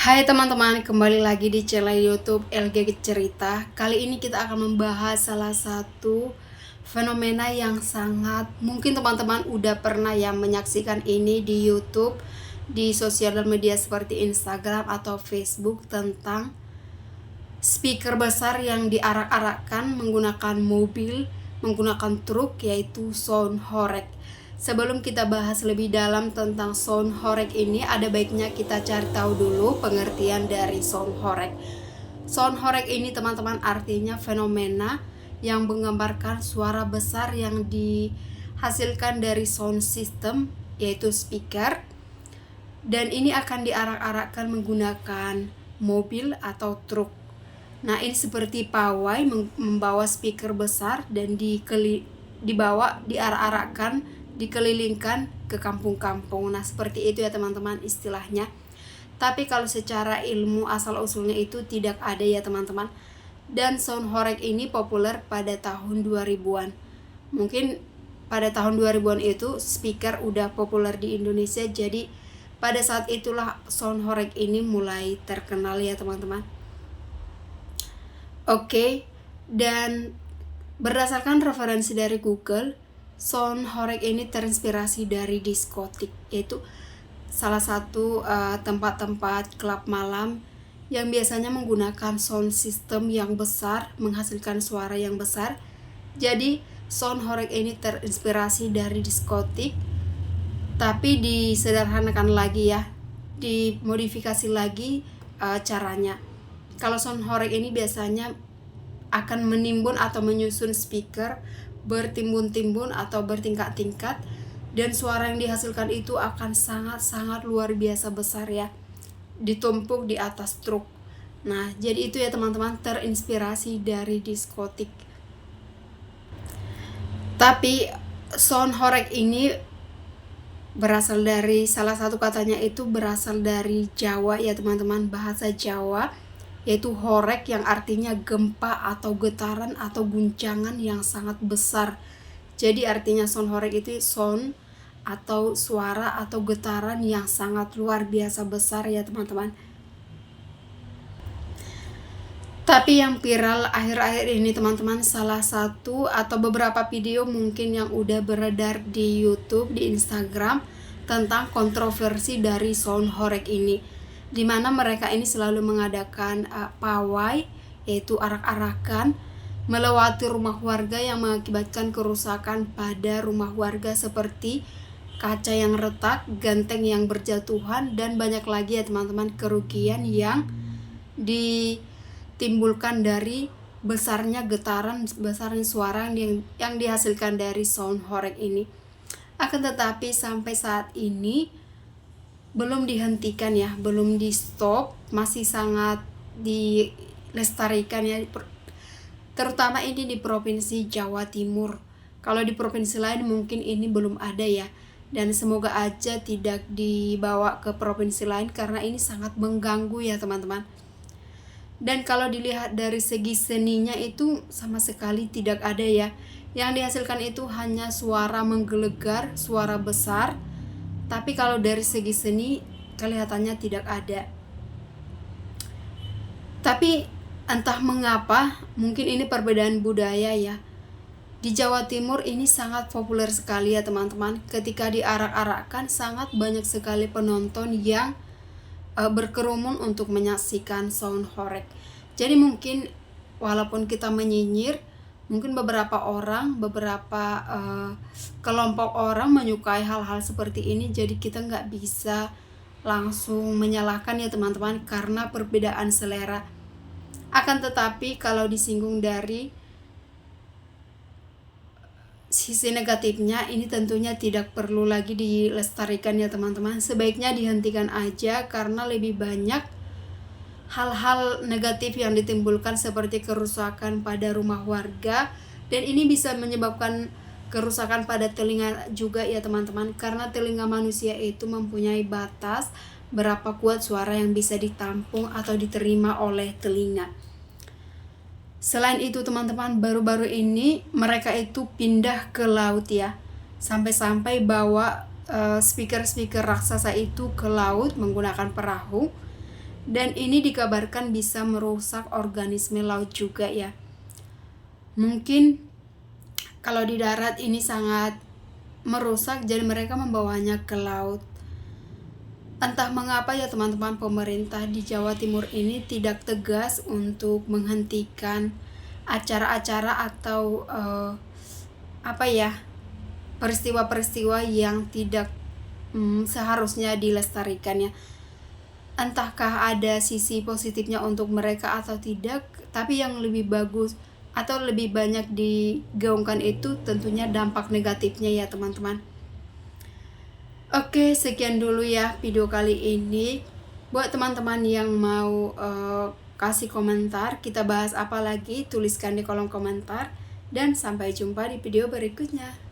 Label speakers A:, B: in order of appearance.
A: Hai teman-teman, kembali lagi di channel YouTube LG Cerita. Kali ini kita akan membahas salah satu fenomena yang sangat mungkin teman-teman udah pernah ya menyaksikan ini di YouTube, di sosial media seperti Instagram atau Facebook, tentang speaker besar yang diarak-arakan menggunakan mobil, menggunakan truk, yaitu sound horeg. Sebelum kita bahas lebih dalam tentang sound horeg ini, ada baiknya kita cari tahu dulu pengertian dari sound horeg. Sound horeg ini teman-teman artinya fenomena yang menggambarkan suara besar yang dihasilkan dari sound system, yaitu speaker, dan ini akan diarak-arakkan menggunakan mobil atau truk. Nah, ini seperti pawai membawa speaker besar dan diarak-arakkan, dikelilingkan ke kampung-kampung. Nah, seperti itu ya teman-teman istilahnya. Tapi kalau secara ilmu asal-usulnya itu tidak ada ya teman-teman. Dan sound horeg ini populer pada tahun 2000-an. Mungkin pada tahun 2000-an itu speaker udah populer di Indonesia, jadi pada saat itulah sound horeg ini mulai terkenal ya teman-teman. Oke, dan berdasarkan referensi dari Google, sound horeg ini terinspirasi dari diskotik, yaitu salah satu tempat-tempat klub malam yang biasanya menggunakan sound system yang besar, menghasilkan suara yang besar. Jadi sound horeg ini terinspirasi dari diskotik, tapi disederhanakan lagi ya, dimodifikasi lagi caranya. Kalau sound horeg ini biasanya akan menimbun atau menyusun speaker bertimbun-timbun atau bertingkat-tingkat, dan suara yang dihasilkan itu akan sangat-sangat luar biasa besar ya, ditumpuk di atas truk. Nah, jadi itu ya teman-teman, terinspirasi dari diskotik. Tapi sound horeg ini berasal dari, salah satu katanya itu berasal dari Jawa ya teman-teman, bahasa Jawa, yaitu horeg yang artinya gempa atau getaran atau guncangan yang sangat besar. Jadi artinya sound horeg itu sound atau suara atau getaran yang sangat luar biasa besar ya teman-teman. Tapi yang viral akhir-akhir ini teman-teman, salah satu atau beberapa video mungkin yang udah beredar di YouTube, di Instagram, tentang kontroversi dari sound horeg ini, dimana mereka ini selalu mengadakan pawai, yaitu arak-arakan melewati rumah warga yang mengakibatkan kerusakan pada rumah warga seperti kaca yang retak, genteng yang berjatuhan, dan banyak lagi ya teman-teman kerugian yang ditimbulkan dari besarnya getaran, besarnya suara yang dihasilkan dari sound horeg ini. Akan tetapi sampai saat ini belum dihentikan ya, belum di stop, masih sangat dilestarikan ya, terutama ini di Provinsi Jawa Timur. Kalau di provinsi lain mungkin ini belum ada ya, dan semoga aja tidak dibawa ke provinsi lain karena ini sangat mengganggu ya teman-teman. Dan kalau dilihat dari segi seninya itu sama sekali tidak ada ya, yang dihasilkan itu hanya suara menggelegar, suara besar. Tapi kalau dari segi seni kelihatannya tidak ada. Tapi entah mengapa, mungkin ini perbedaan budaya ya. Di Jawa Timur ini sangat populer sekali ya teman-teman. Ketika diarak-arakkan, sangat banyak sekali penonton yang berkerumun untuk menyaksikan sound horeg. Jadi mungkin walaupun kita menyinyir, mungkin beberapa orang, beberapa kelompok orang menyukai hal-hal seperti ini, jadi kita nggak bisa langsung menyalahkan ya teman-teman karena perbedaan selera. Akan tetapi kalau disinggung dari sisi negatifnya, ini tentunya tidak perlu lagi dilestarikan ya teman-teman. Sebaiknya dihentikan aja karena lebih banyak hal-hal negatif yang ditimbulkan seperti kerusakan pada rumah warga, dan ini bisa menyebabkan kerusakan pada telinga juga ya teman-teman, karena telinga manusia itu mempunyai batas berapa kuat suara yang bisa ditampung atau diterima oleh telinga. Selain itu teman-teman, baru-baru ini mereka itu pindah ke laut ya, sampai-sampai bawa speaker-speaker raksasa itu ke laut menggunakan perahu. Dan ini dikabarkan bisa merusak organisme laut juga ya. Mungkin kalau di darat ini sangat merusak, jadi mereka membawanya ke laut. Entah mengapa ya teman-teman, pemerintah di Jawa Timur ini tidak tegas untuk menghentikan acara-acara atau peristiwa-peristiwa yang tidak seharusnya dilestarikan ya. Entahkah ada sisi positifnya untuk mereka atau tidak, tapi yang lebih bagus atau lebih banyak digaungkan itu tentunya dampak negatifnya ya teman-teman. Oke, sekian dulu ya video kali ini. Buat teman-teman yang mau kasih komentar, kita bahas apa lagi, tuliskan di kolom komentar. Dan sampai jumpa di video berikutnya.